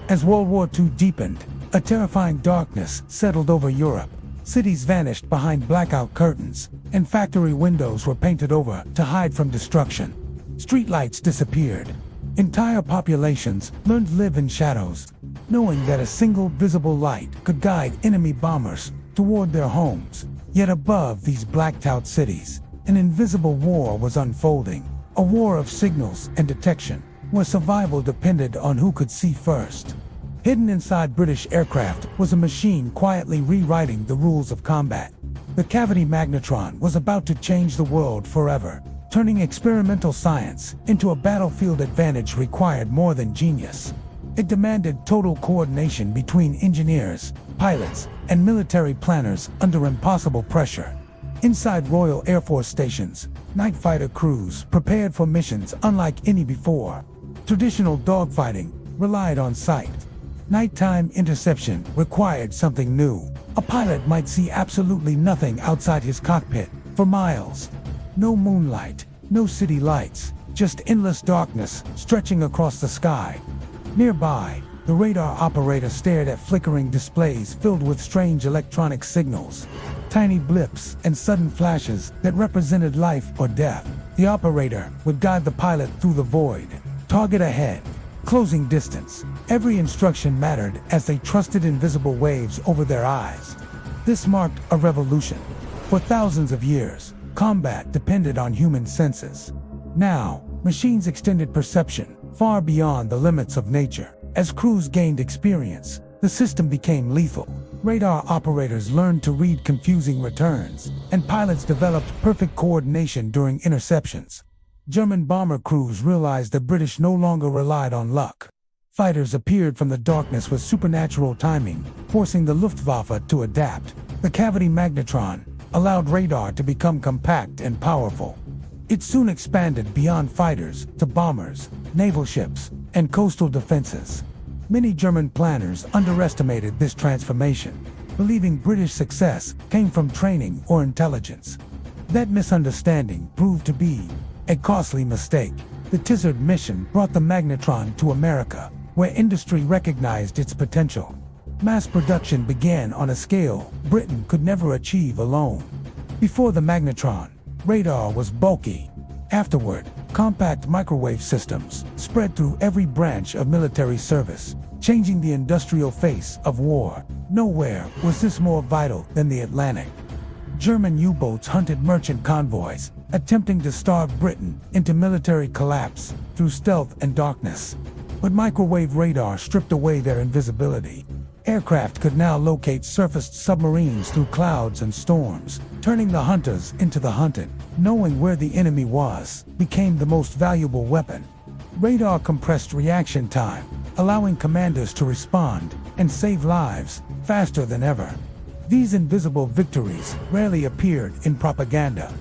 As World War II deepened, a terrifying darkness settled over Europe. Cities vanished behind blackout curtains, and factory windows were painted over to hide from destruction. Streetlights disappeared. Entire populations learned to live in shadows, knowing that a single visible light could guide enemy bombers toward their homes. Yet above these blacked-out cities, an invisible war was unfolding. A war of signals and detection, where survival depended on who could see first. Hidden inside British aircraft was a machine quietly rewriting the rules of combat. The cavity Magnetron was about to change the world forever, turning experimental science into a battlefield advantage required more than genius. It demanded total coordination between engineers, pilots, and military planners under impossible pressure. Inside Royal Air Force stations, night fighter crews prepared for missions unlike any before. Traditional dogfighting relied on sight. Nighttime interception required something new. A pilot might see absolutely nothing outside his cockpit for miles. No moonlight, no city lights, just endless darkness stretching across the sky. Nearby, the radar operator stared at flickering displays filled with strange electronic signals. Tiny blips and sudden flashes that represented life or death. The operator would guide the pilot through the void. Target ahead. Closing distance. Every instruction mattered as they trusted invisible waves over their eyes. This marked a revolution. For thousands of years, combat depended on human senses. Now, machines extended perception far beyond the limits of nature. As crews gained experience, the system became lethal. Radar operators learned to read confusing returns, and pilots developed perfect coordination during interceptions. German bomber crews realized the British no longer relied on luck. Fighters appeared from the darkness with supernatural timing, forcing the Luftwaffe to adapt. The cavity Magnetron allowed radar to become compact and powerful. It soon expanded beyond fighters to bombers, naval ships, and coastal defenses. Many German planners underestimated this transformation, believing British success came from training or intelligence. That misunderstanding proved to be a costly mistake. The Tizard mission brought the Magnetron to America, where industry recognized its potential. Mass production began on a scale Britain could never achieve alone. Before the Magnetron, radar was bulky. Afterward, compact microwave systems spread through every branch of military service, changing the industrial face of war. Nowhere was this more vital than the Atlantic. German U-boats hunted merchant convoys, attempting to starve Britain into military collapse through stealth and darkness. But microwave radar stripped away their invisibility. Aircraft could now locate surfaced submarines through clouds and storms, turning the hunters into the hunted. Knowing where the enemy was became the most valuable weapon. Radar compressed reaction time, allowing commanders to respond and save lives faster than ever. These invisible victories rarely appeared in propaganda.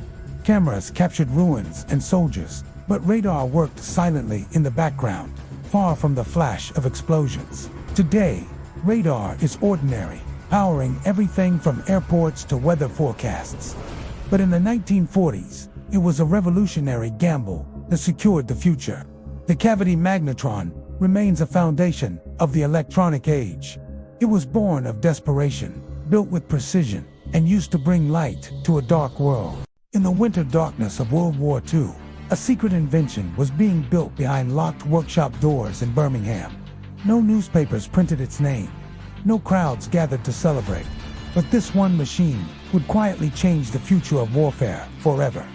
Cameras captured ruins and soldiers, but radar worked silently in the background, far from the flash of explosions. Today, radar is ordinary, powering everything from airports to weather forecasts. But in the 1940s, it was a revolutionary gamble that secured the future. The cavity Magnetron remains a foundation of the electronic age. It was born of desperation, built with precision, and used to bring light to a dark world. In the winter darkness of World War II, a secret invention was being built behind locked workshop doors in Birmingham. No newspapers printed its name. No crowds gathered to celebrate. But this one machine would quietly change the future of warfare forever.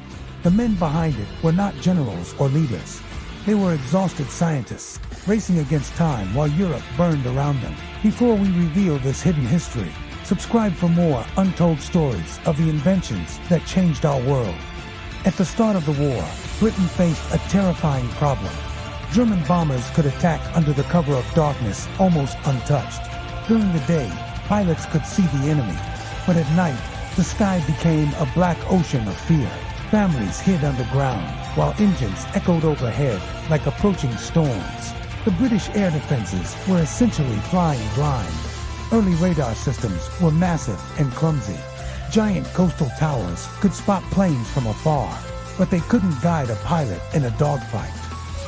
The men behind it were not generals or leaders. They were exhausted scientists, racing against time while Europe burned around them. Before we reveal this hidden history, subscribe for more untold stories of the inventions that changed our world. At the start of the war, Britain faced a terrifying problem. German bombers could attack under the cover of darkness almost untouched. During the day, pilots could see the enemy, but at night, the sky became a black ocean of fear. Families hid underground, while engines echoed overhead like approaching storms. The British air defenses were essentially flying blind. Early radar systems were massive and clumsy. Giant coastal towers could spot planes from afar, but they couldn't guide a pilot in a dogfight.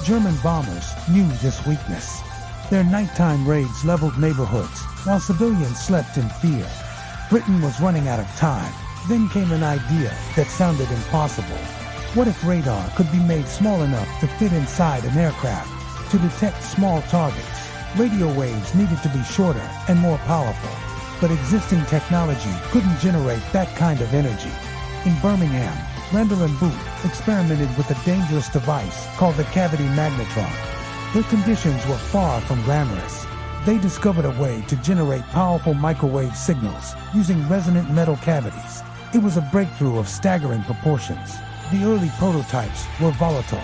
German bombers knew this weakness. Their nighttime raids leveled neighborhoods, while civilians slept in fear. Britain was running out of time. Then came an idea that sounded impossible. What if radar could be made small enough to fit inside an aircraft? To detect small targets, radio waves needed to be shorter and more powerful. But existing technology couldn't generate that kind of energy. In Birmingham, Randall and Booth experimented with a dangerous device called the cavity magnetron. Their conditions were far from glamorous. They discovered a way to generate powerful microwave signals using resonant metal cavities. It was a breakthrough of staggering proportions. The early prototypes were volatile.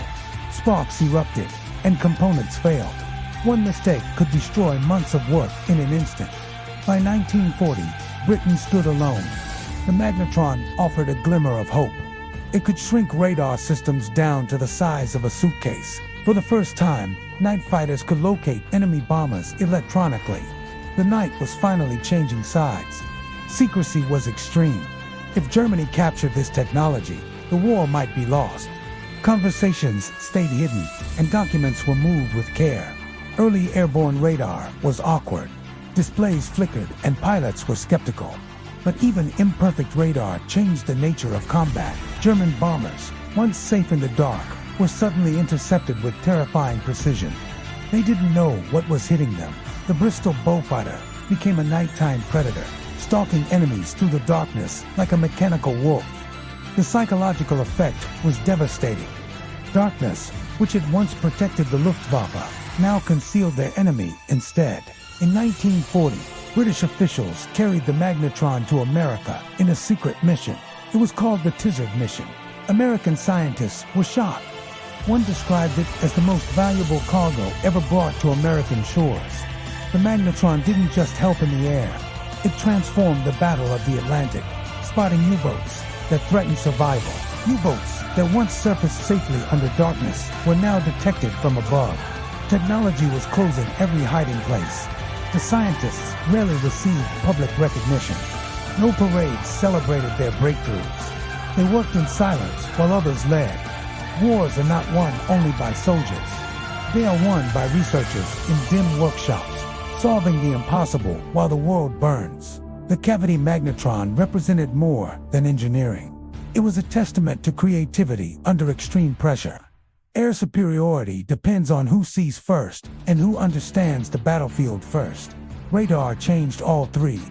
Sparks erupted, and components failed. One mistake could destroy months of work in an instant. By 1940, Britain stood alone. The magnetron offered a glimmer of hope. It could shrink radar systems down to the size of a suitcase. For the first time, night fighters could locate enemy bombers electronically. The night was finally changing sides. Secrecy was extreme. If Germany captured this technology, the war might be lost. Conversations stayed hidden, and documents were moved with care. Early airborne radar was awkward. Displays flickered, and pilots were skeptical. But even imperfect radar changed the nature of combat. German bombers, once safe in the dark, were suddenly intercepted with terrifying precision. They didn't know what was hitting them. The Bristol Beaufighter became a nighttime predator, stalking enemies through the darkness like a mechanical wolf. The psychological effect was devastating. Darkness, which had once protected the Luftwaffe, now concealed their enemy instead. In 1940, British officials carried the magnetron to America in a secret mission. It was called the Tizard Mission. American scientists were shocked. One described it as the most valuable cargo ever brought to American shores. The magnetron didn't just help in the air. It transformed the Battle of the Atlantic, spotting U-boats that threatened survival. U-boats that once surfaced safely under darkness were now detected from above. Technology was closing every hiding place. The scientists rarely received public recognition. No parades celebrated their breakthroughs. They worked in silence while others led. Wars are not won only by soldiers. They are won by researchers in dim workshops, solving the impossible while the world burns. The cavity magnetron represented more than engineering. It was a testament to creativity under extreme pressure. Air superiority depends on who sees first and who understands the battlefield first. Radar changed all three.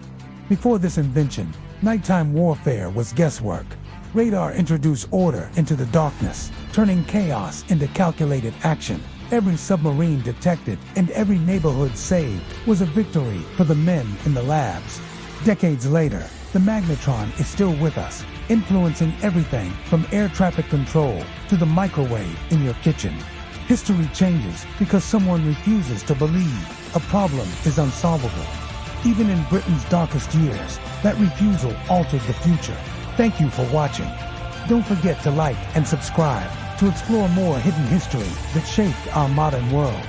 Before this invention, nighttime warfare was guesswork. Radar introduced order into the darkness, turning chaos into calculated action. Every submarine detected and every neighborhood saved was a victory for the men in the labs. Decades later, the magnetron is still with us, influencing everything from air traffic control to the microwave in your kitchen. History changes because someone refuses to believe a problem is unsolvable. Even in Britain's darkest years, that refusal altered the future. Thank you for watching. Don't forget to like and subscribe to explore more hidden history that shaped our modern world.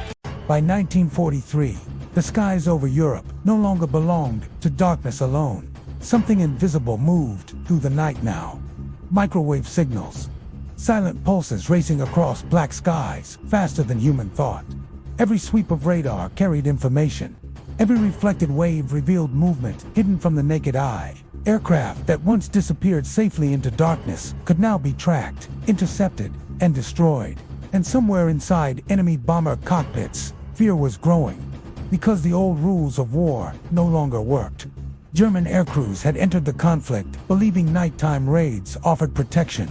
By 1943, the skies over Europe no longer belonged to darkness alone. Something invisible moved through the night now. Microwave signals. Silent pulses racing across black skies, faster than human thought. Every sweep of radar carried information. Every reflected wave revealed movement hidden from the naked eye. Aircraft that once disappeared safely into darkness could now be tracked, intercepted, and destroyed. And somewhere inside enemy bomber cockpits, fear was growing. Because the old rules of war no longer worked. German aircrews had entered the conflict, believing nighttime raids offered protection.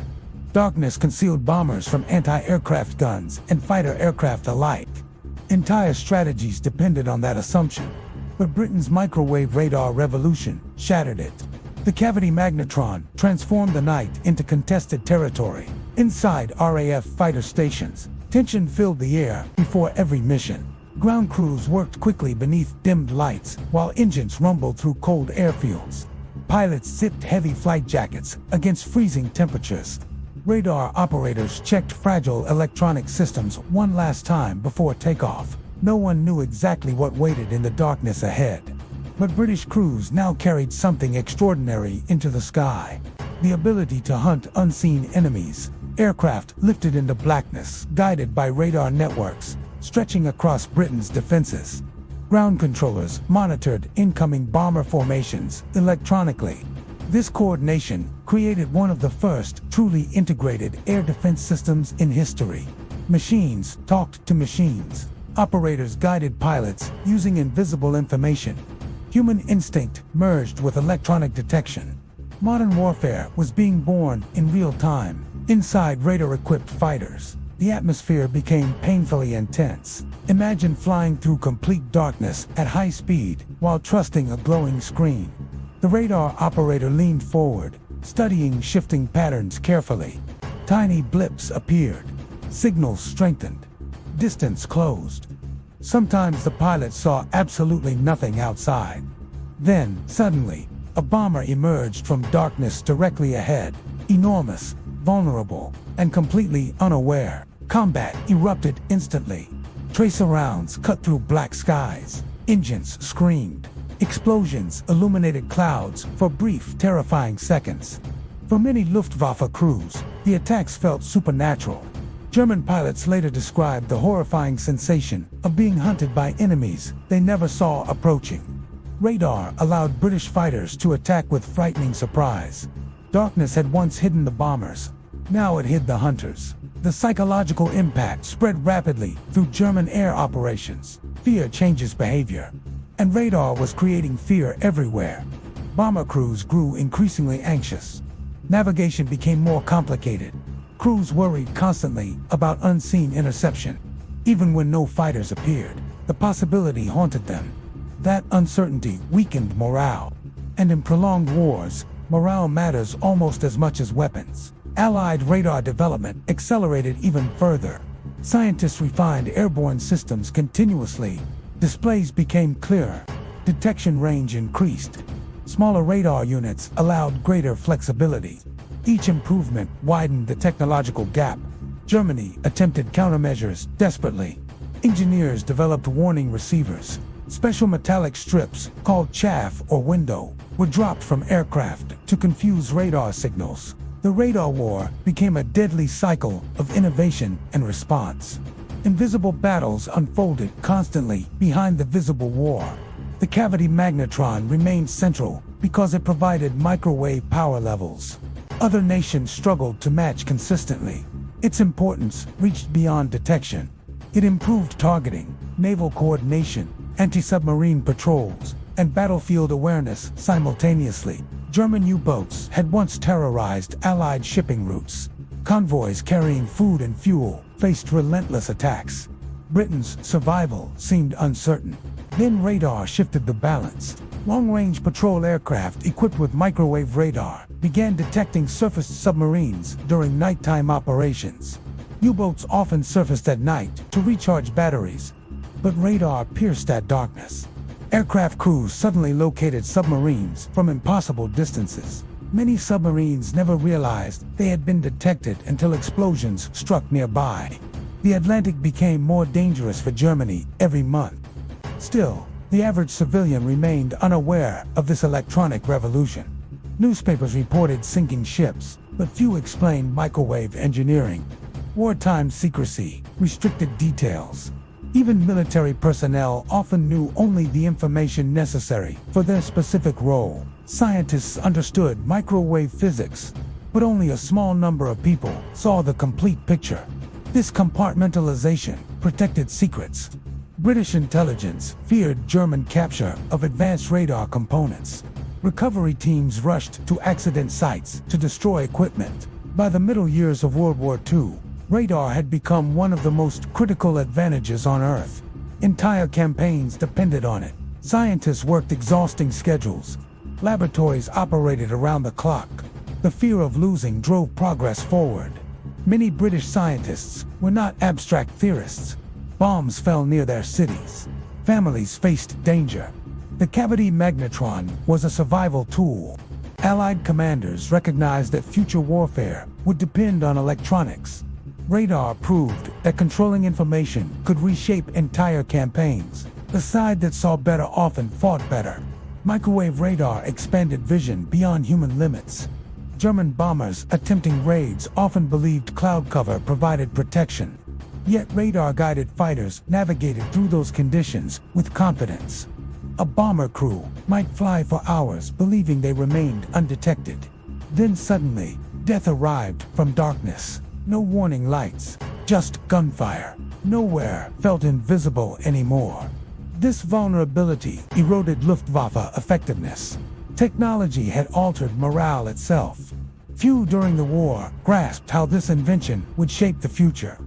Darkness concealed bombers from anti-aircraft guns and fighter aircraft alike. Entire strategies depended on that assumption. But Britain's microwave radar revolution shattered it. The cavity magnetron transformed the night into contested territory. Inside RAF fighter stations, tension filled the air before every mission. Ground crews worked quickly beneath dimmed lights, while engines rumbled through cold airfields. Pilots zipped heavy flight jackets against freezing temperatures. Radar operators checked fragile electronic systems one last time before takeoff. No one knew exactly what waited in the darkness ahead. But British crews now carried something extraordinary into the sky. The ability to hunt unseen enemies. Aircraft lifted into blackness, guided by radar networks. stretching across Britain's defenses. Ground controllers monitored incoming bomber formations electronically. This coordination created one of the first truly integrated air defense systems in history. Machines talked to machines. Operators guided pilots using invisible information. Human instinct merged with electronic detection. Modern warfare was being born in real time, inside radar-equipped fighters. The atmosphere became painfully intense. Imagine flying through complete darkness at high speed while trusting a glowing screen. The radar operator leaned forward, studying shifting patterns carefully. Tiny blips appeared. Signals strengthened. Distance closed. Sometimes the pilot saw absolutely nothing outside. Then, suddenly, a bomber emerged from darkness directly ahead, enormous, vulnerable, and completely unaware. Combat erupted instantly. Tracer rounds cut through black skies. Engines screamed. Explosions illuminated clouds for brief, terrifying seconds. For many Luftwaffe crews, the attacks felt supernatural. German pilots later described the horrifying sensation of being hunted by enemies they never saw approaching. Radar allowed British fighters to attack with frightening surprise. Darkness had once hidden the bombers. Now it hid the hunters. The psychological impact spread rapidly through German air operations. Fear changes behavior. And radar was creating fear everywhere. Bomber crews grew increasingly anxious. Navigation became more complicated. Crews worried constantly about unseen interception. Even when no fighters appeared, the possibility haunted them. That uncertainty weakened morale. And in prolonged wars, morale matters almost as much as weapons. Allied radar development accelerated even further. Scientists refined airborne systems continuously. Displays became clearer. Detection range increased. Smaller radar units allowed greater flexibility. Each improvement widened the technological gap. Germany attempted countermeasures desperately. Engineers developed warning receivers. Special metallic strips, called chaff or window, were dropped from aircraft to confuse radar signals. The radar war became a deadly cycle of innovation and response. Invisible battles unfolded constantly behind the visible war. The cavity magnetron remained central because it provided microwave power levels. Other nations struggled to match consistently. Its importance reached beyond detection. It improved targeting, naval coordination, anti-submarine patrols, and battlefield awareness simultaneously. German U-boats had once terrorized Allied shipping routes. Convoys carrying food and fuel faced relentless attacks. Britain's survival seemed uncertain. Then radar shifted the balance. Long-range patrol aircraft equipped with microwave radar began detecting surfaced submarines during nighttime operations. U-boats often surfaced at night to recharge batteries, but radar pierced that darkness. Aircraft crews suddenly located submarines from impossible distances. Many submarines never realized they had been detected until explosions struck nearby. The Atlantic became more dangerous for Germany every month. Still, the average civilian remained unaware of this electronic revolution. Newspapers reported sinking ships, but few explained microwave engineering. Wartime secrecy restricted details. Even military personnel often knew only the information necessary for their specific role. Scientists understood microwave physics, but only a small number of people saw the complete picture. This compartmentalization protected secrets. British intelligence feared German capture of advanced radar components. Recovery teams rushed to accident sites to destroy equipment. By the middle years of World War II, radar had become one of the most critical advantages on Earth. Entire campaigns depended on it. Scientists worked exhausting schedules. Laboratories operated around the clock. The fear of losing drove progress forward. Many British scientists were not abstract theorists. Bombs fell near their cities. Families faced danger. The cavity magnetron was a survival tool. Allied commanders recognized that future warfare would depend on electronics. Radar proved that controlling information could reshape entire campaigns. The side that saw better often fought better. Microwave radar expanded vision beyond human limits. German bombers attempting raids often believed cloud cover provided protection. Yet radar-guided fighters navigated through those conditions with confidence. A bomber crew might fly for hours believing they remained undetected. Then suddenly, death arrived from darkness. No warning lights, just gunfire. Nowhere felt invisible anymore. This vulnerability eroded Luftwaffe effectiveness. Technology had altered morale itself. Few during the war grasped how this invention would shape the future.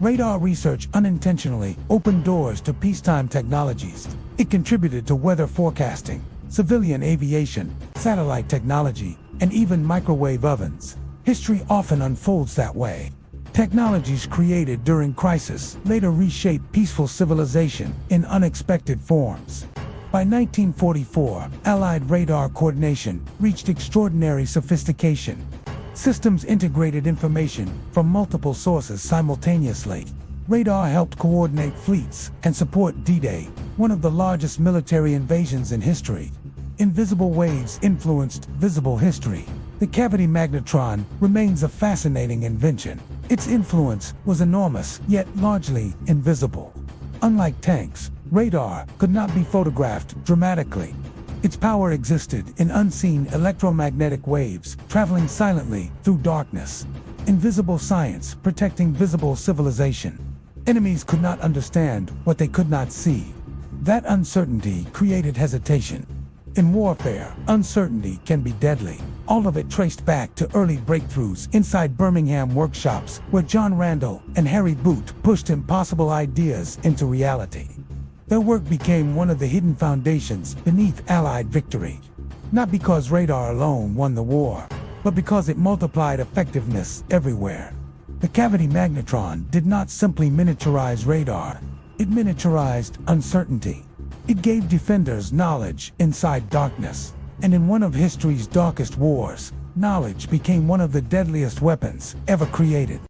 Radar research unintentionally opened doors to peacetime technologies. It contributed to weather forecasting, civilian aviation, satellite technology, and even microwave ovens. History often unfolds that way. Technologies created during crisis later reshape peaceful civilization in unexpected forms. By 1944, Allied radar coordination reached extraordinary sophistication. Systems integrated information from multiple sources simultaneously. Radar helped coordinate fleets and support D-Day, one of the largest military invasions in history. Invisible waves influenced visible history. The cavity magnetron remains a fascinating invention. Its influence was enormous, yet largely invisible. Unlike tanks, radar could not be photographed dramatically. Its power existed in unseen electromagnetic waves, traveling silently through darkness. Invisible science protecting visible civilization. Enemies could not understand what they could not see. That uncertainty created hesitation. In warfare, uncertainty can be deadly. All of it traced back to early breakthroughs inside Birmingham workshops where John Randall and Harry Boot pushed impossible ideas into reality. Their work became one of the hidden foundations beneath Allied victory. Not because radar alone won the war, but because it multiplied effectiveness everywhere. The cavity magnetron did not simply miniaturize radar, it miniaturized uncertainty. It gave defenders knowledge inside darkness. And in one of history's darkest wars, knowledge became one of the deadliest weapons ever created.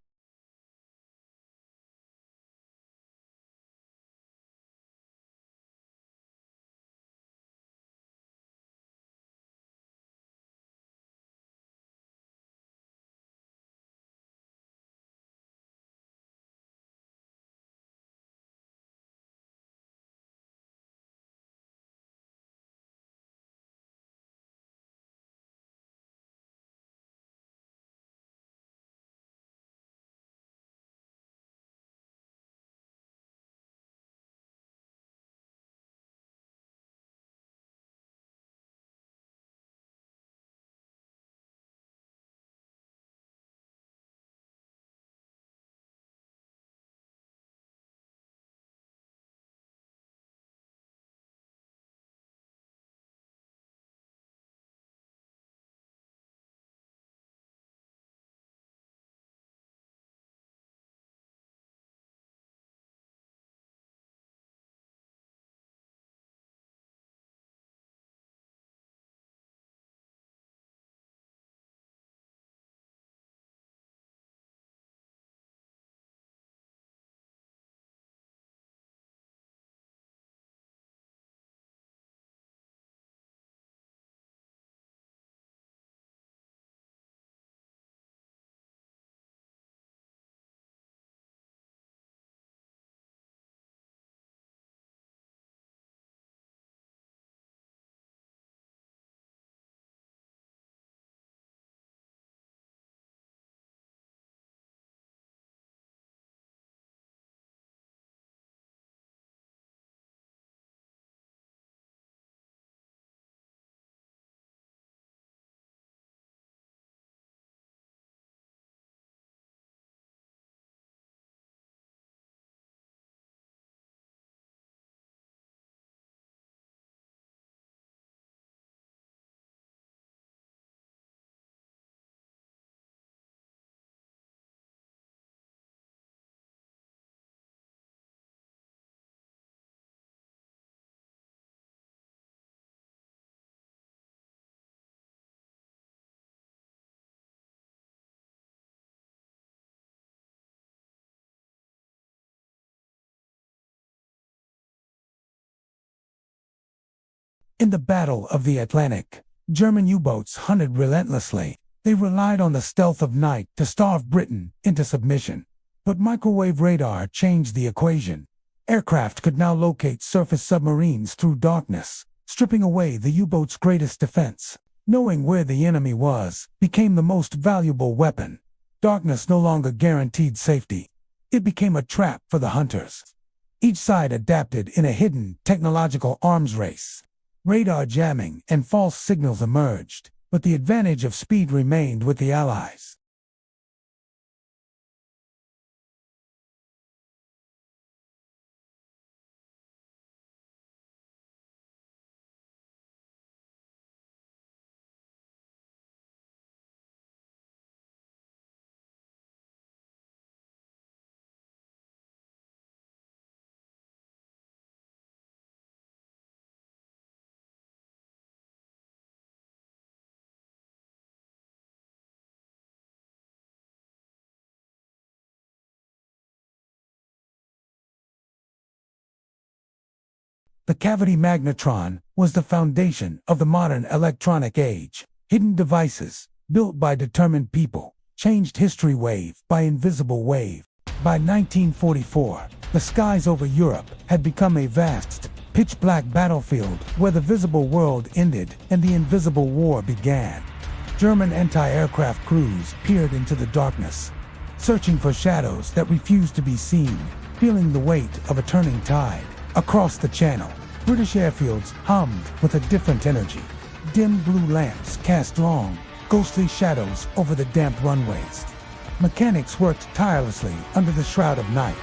In the Battle of the Atlantic, German U-boats hunted relentlessly. They relied on the stealth of night to starve Britain into submission. But microwave radar changed the equation. Aircraft could now locate surface submarines through darkness, stripping away the U-boat's greatest defense. Knowing where the enemy was became the most valuable weapon. Darkness no longer guaranteed safety. It became a trap for the hunters. Each side adapted in a hidden technological arms race. Radar jamming and false signals emerged, but the advantage of speed remained with the Allies. The cavity magnetron was the foundation of the modern electronic age. Hidden devices, built by determined people, changed history wave by invisible wave. By 1944, the skies over Europe had become a vast, pitch-black battlefield where the visible world ended and the invisible war began. German anti-aircraft crews peered into the darkness, searching for shadows that refused to be seen, feeling the weight of a turning tide. Across the channel, British airfields hummed with a different energy. Dim blue lamps cast long, ghostly shadows over the damp runways. Mechanics worked tirelessly under the shroud of night,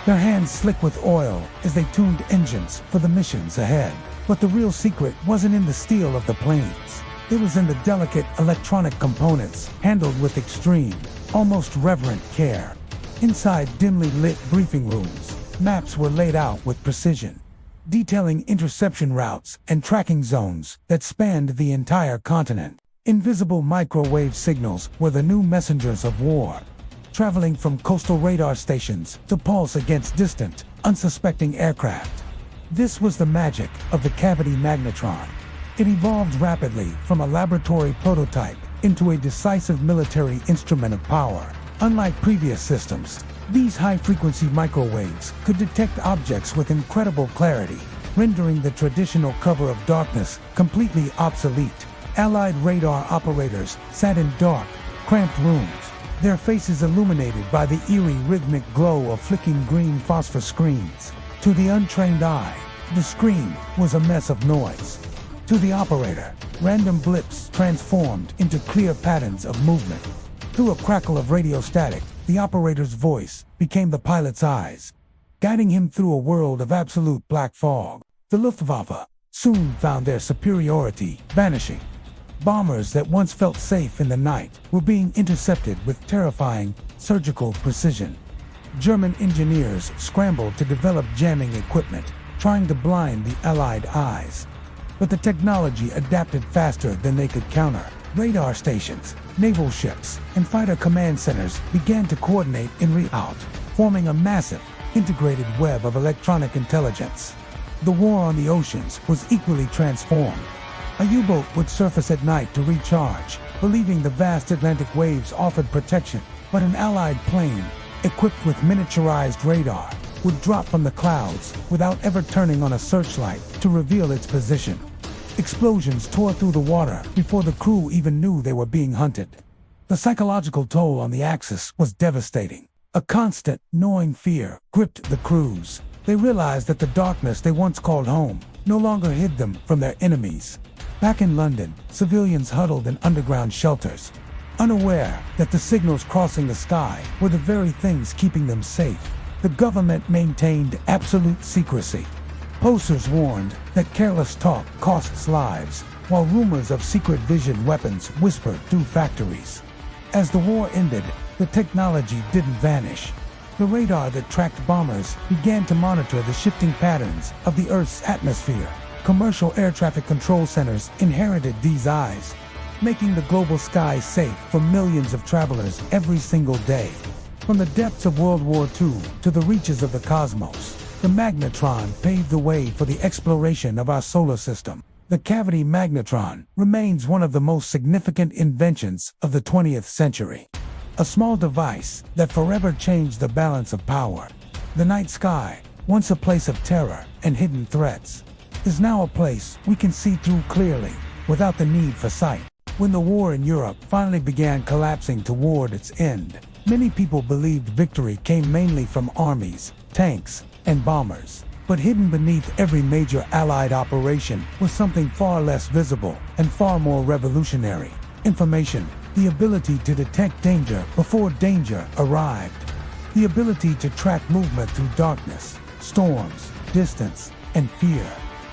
their hands slick with oil as they tuned engines for the missions ahead. But the real secret wasn't in the steel of the planes. It was in the delicate electronic components handled with extreme, almost reverent care. Inside dimly lit briefing rooms, maps were laid out with precision, detailing interception routes and tracking zones that spanned the entire continent. Invisible microwave signals were the new messengers of war, traveling from coastal radar stations to pulse against distant, unsuspecting aircraft. This was the magic of the cavity magnetron. It evolved rapidly from a laboratory prototype into a decisive military instrument of power. Unlike previous systems, these high-frequency microwaves could detect objects with incredible clarity, rendering the traditional cover of darkness completely obsolete. Allied radar operators sat in dark, cramped rooms, their faces illuminated by the eerie rhythmic glow of flicking green phosphor screens. To the untrained eye, the screen was a mess of noise. To the operator, random blips transformed into clear patterns of movement. Through a crackle of radio static, the operator's voice became the pilot's eyes, guiding him through a world of absolute black fog. The Luftwaffe soon found their superiority vanishing. Bombers that once felt safe in the night were being intercepted with terrifying, surgical precision. German engineers scrambled to develop jamming equipment, trying to blind the Allied eyes. But the technology adapted faster than they could counter. Radar stations, naval ships, and fighter command centers began to coordinate en route, forming a massive, integrated web of electronic intelligence. The war on the oceans was equally transformed. A U-boat would surface at night to recharge, believing the vast Atlantic waves offered protection, but an Allied plane, equipped with miniaturized radar, would drop from the clouds without ever turning on a searchlight to reveal its position. Explosions tore through the water before the crew even knew they were being hunted. The psychological toll on the Axis was devastating. A constant, gnawing fear gripped the crews. They realized that the darkness they once called home no longer hid them from their enemies. Back in London, civilians huddled in underground shelters, unaware that the signals crossing the sky were the very things keeping them safe. The government maintained absolute secrecy. Posters warned that careless talk costs lives, while rumors of secret vision weapons whispered through factories. As the war ended, the technology didn't vanish. The radar that tracked bombers began to monitor the shifting patterns of the Earth's atmosphere. Commercial air traffic control centers inherited these eyes, making the global sky safe for millions of travelers every single day. From the depths of World War II to the reaches of the cosmos, the magnetron paved the way for the exploration of our solar system. The cavity magnetron remains one of the most significant inventions of the 20th century. a small device that forever changed the balance of power. The night sky, once a place of terror and hidden threats, is now a place we can see through clearly, without the need for sight. When the war in Europe finally began collapsing toward its end, many people believed victory came mainly from armies, tanks, and bombers. But hidden beneath every major Allied operation was something far less visible and far more revolutionary: information. The ability to detect danger before danger arrived. The ability to track movement through darkness, storms, distance, and fear.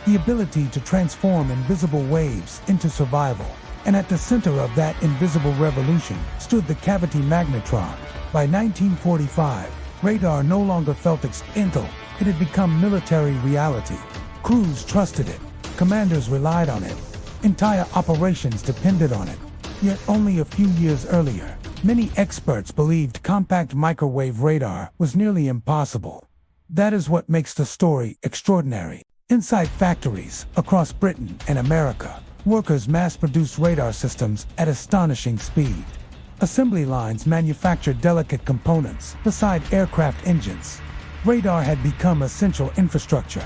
The ability to transform invisible waves into survival. And at the center of that invisible revolution stood the cavity magnetron. By 1945, radar no longer felt experimental. It had become military reality. Crews trusted it. Commanders relied on it. Entire operations depended on it. Yet only a few years earlier, many experts believed compact microwave radar was nearly impossible. That is what makes the story extraordinary. Inside factories across Britain and America, workers mass-produced radar systems at astonishing speed. Assembly lines manufactured delicate components beside aircraft engines. Radar had become essential infrastructure.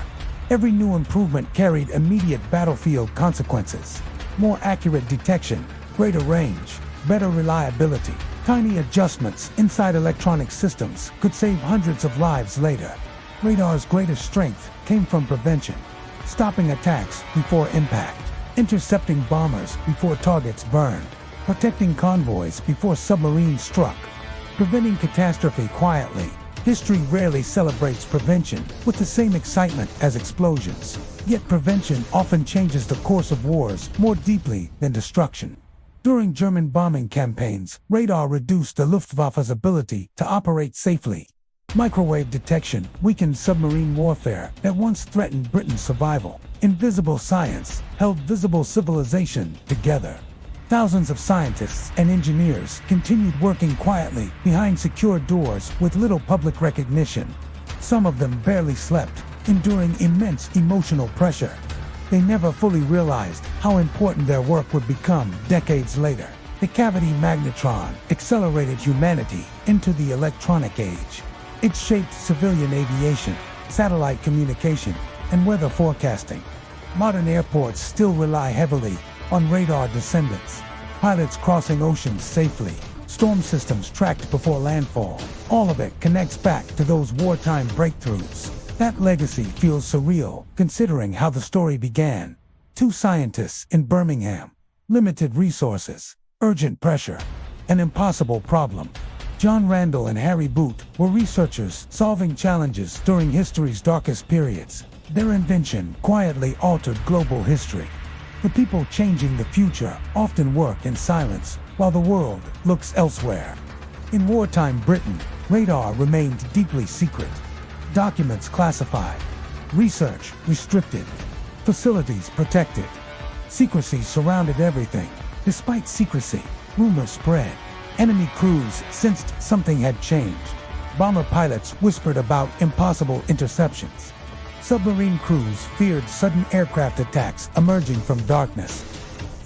Every new improvement carried immediate battlefield consequences. More accurate detection, greater range, better reliability. Tiny adjustments inside electronic systems could save hundreds of lives later. Radar's greatest strength came from prevention, stopping attacks before impact, intercepting bombers before targets burned, protecting convoys before submarines struck, preventing catastrophe quietly. History rarely celebrates prevention with the same excitement as explosions. Yet prevention often changes the course of wars more deeply than destruction. During German bombing campaigns, radar reduced the Luftwaffe's ability to operate safely. Microwave detection weakened submarine warfare that once threatened Britain's survival. Invisible science held visible civilization together. Thousands of scientists and engineers continued working quietly behind secure doors with little public recognition. Some of them barely slept, enduring immense emotional pressure. They never fully realized how important their work would become decades later. The cavity magnetron accelerated humanity into the electronic age. It shaped civilian aviation, satellite communication, and weather forecasting. Modern airports still rely heavily on radar descendants. Pilots crossing oceans safely, storm systems tracked before landfall. All of it connects back to those wartime breakthroughs. That legacy feels surreal, considering how the story began. Two scientists in Birmingham. Limited resources, urgent pressure, an impossible problem. John Randall and Harry Boot were researchers solving challenges during history's darkest periods. Their invention quietly altered global history. The people changing the future often work in silence, while the world looks elsewhere. In wartime Britain, radar remained deeply secret. Documents classified, research restricted, facilities protected. Secrecy surrounded everything. Despite secrecy, rumors spread. Enemy crews sensed something had changed. Bomber pilots whispered about impossible interceptions. Submarine crews feared sudden aircraft attacks emerging from darkness.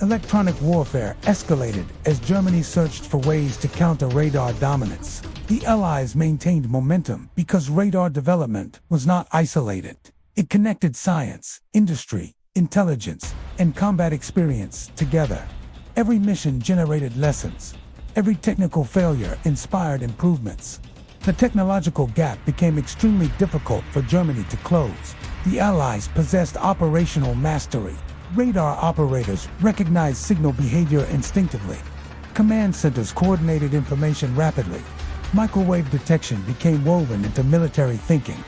Electronic warfare escalated as Germany searched for ways to counter radar dominance. The Allies maintained momentum because radar development was not isolated. It connected science, industry, intelligence, and combat experience together. Every mission generated lessons. Every technical failure inspired improvements. The technological gap became extremely difficult for Germany to close. The Allies possessed operational mastery. Radar operators recognized signal behavior instinctively. Command centers coordinated information rapidly. Microwave detection became woven into military thinking.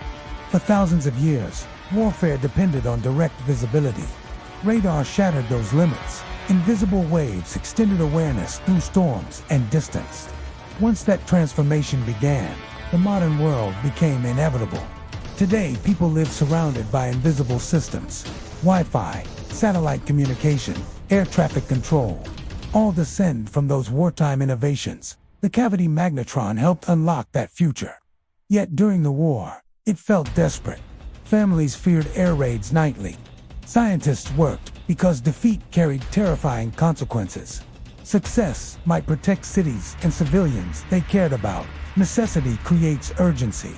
For thousands of years, warfare depended on direct visibility. Radar shattered those limits. Invisible waves extended awareness through storms and distance. Once that transformation began, the modern world became inevitable. Today, people live surrounded by invisible systems. Wi-Fi, satellite communication, air traffic control, all descend from those wartime innovations. The cavity magnetron helped unlock that future. Yet during the war, it felt desperate. Families feared air raids nightly. Scientists worked because defeat carried terrifying consequences. Success might protect cities and civilians they cared about. Necessity creates urgency.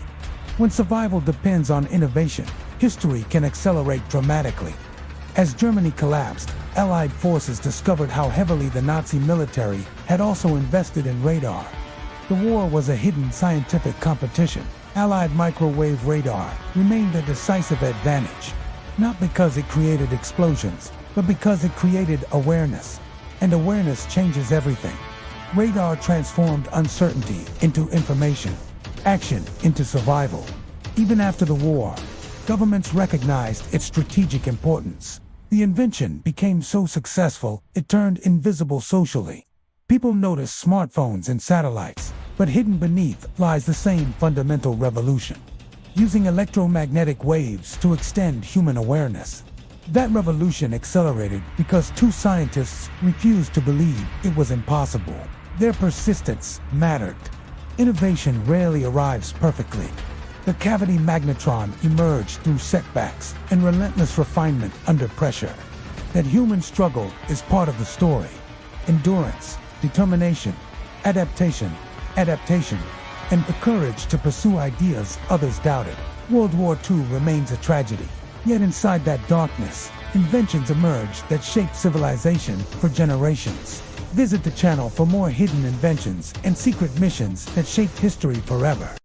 When survival depends on innovation, history can accelerate dramatically. As Germany collapsed, Allied forces discovered how heavily the Nazi military had also invested in radar. The war was a hidden scientific competition. Allied microwave radar remained a decisive advantage, not because it created explosions, but because it created awareness. And awareness changes everything. Radar transformed uncertainty into information, action into survival. Even after the war, governments recognized its strategic importance. The invention became so successful, it turned invisible socially. People noticed smartphones and satellites, but hidden beneath lies the same fundamental revolution: using electromagnetic waves to extend human awareness. That revolution accelerated because two scientists refused to believe it was impossible. Their persistence mattered. Innovation rarely arrives perfectly. The cavity magnetron emerged through setbacks and relentless refinement under pressure. That human struggle is part of the story. Endurance, determination, adaptation, and the courage to pursue ideas others doubted. World War II remains a tragedy. Yet inside that darkness, inventions emerged that shaped civilization for generations. Visit the channel for more hidden inventions and secret missions that shaped history forever.